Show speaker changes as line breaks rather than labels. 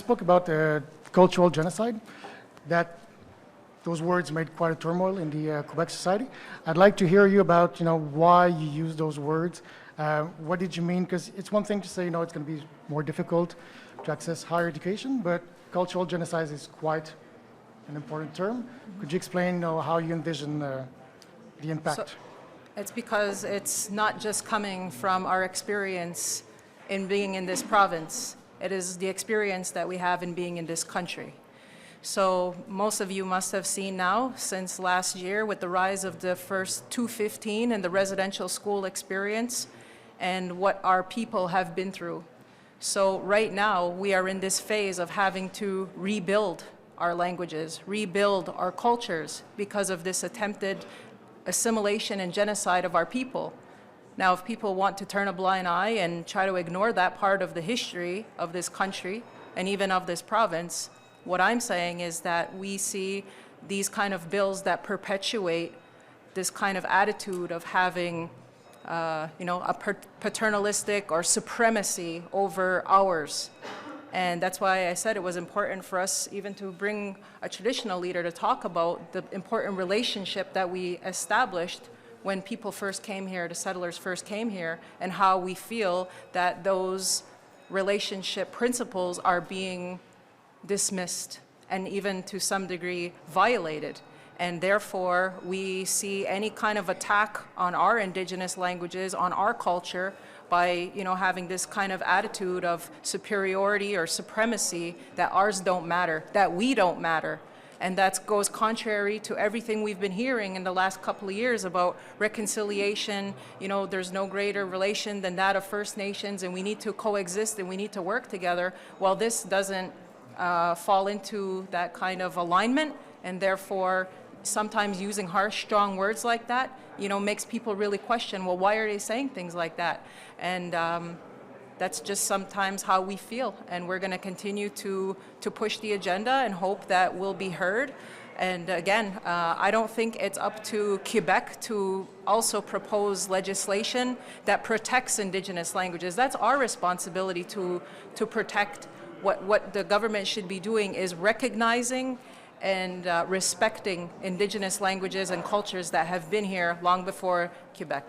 spoke about cultural genocide, that those words made quite a turmoil in the Quebec society. I'd like to hear you about, why you use those words. What did you mean? Because it's one thing to say, it's going to be more difficult to access higher education, but cultural genocide is quite an important term. Could you explain, how you envision the impact?
So, it's because it's not just coming from our experience in being in this province. It is the experience that we have in being in this country. So most of you must have seen now, since last year, with the rise of the first 215 and the residential school experience and what our people have been through. So right now, we are in this phase of having to rebuild our languages, rebuild our cultures because of this attempted assimilation and genocide of our people. Now, if people want to turn a blind eye and try to ignore that part of the history of this country and even of this province, what I'm saying is that we see these kind of bills that perpetuate this kind of attitude of having, a paternalistic or supremacy over ours. And that's why I said it was important for us even to bring a traditional leader to talk about the important relationship that we established when people first came here, the settlers first came here, and how we feel that those relationship principles are being dismissed and even to some degree violated. And therefore, we see any kind of attack on our Indigenous languages, on our culture, by having this kind of attitude of superiority or supremacy, that ours don't matter, that we don't matter. And that goes contrary to everything we've been hearing in the last couple of years about reconciliation. There's no greater relation than that of First Nations, and we need to coexist and we need to work together. Well, this doesn't fall into that kind of alignment, and therefore sometimes using harsh, strong words like that, makes people really question, well, why are they saying things like that? And that's just sometimes how we feel, and we're going to continue to push the agenda and hope that we'll be heard. And again, I don't think it's up to Quebec to also propose legislation that protects Indigenous languages. That's our responsibility to protect. What the government should be doing is recognizing and respecting Indigenous languages and cultures that have been here long before Quebec.